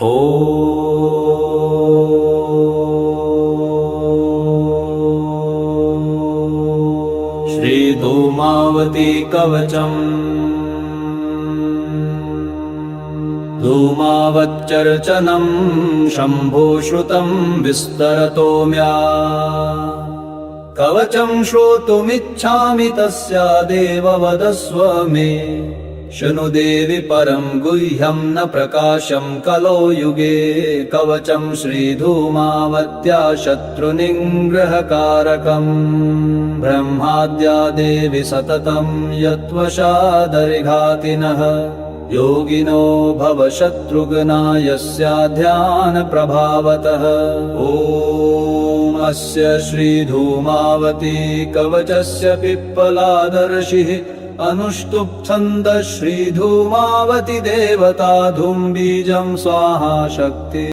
ॐ श्रीधूमावती कवचम् धूमावच्चर्चनं शम्भो श्रुतं विस्तरतो म्या कवचं श्रोतुमिच्छामि तस्यादेव वदस्व मे शृणु देवि परं गुह्यं न प्रकाशं कलो युगे कवचं श्रीधूमावत्या शत्रुनिग्रहकारकम् ब्रह्माद्या देवि सततं यत्वशादरिघातिनः योगिनो भवशत्रुघ्ना यस्या ध्यानप्रभावतः ॐ अस्य श्रीधूमावती कवचस्य पिप्पलादर्शिः अनुष्टुप् छन्दः श्रीधूमावती देवता धूम्बीजं स्वाहा शक्ति।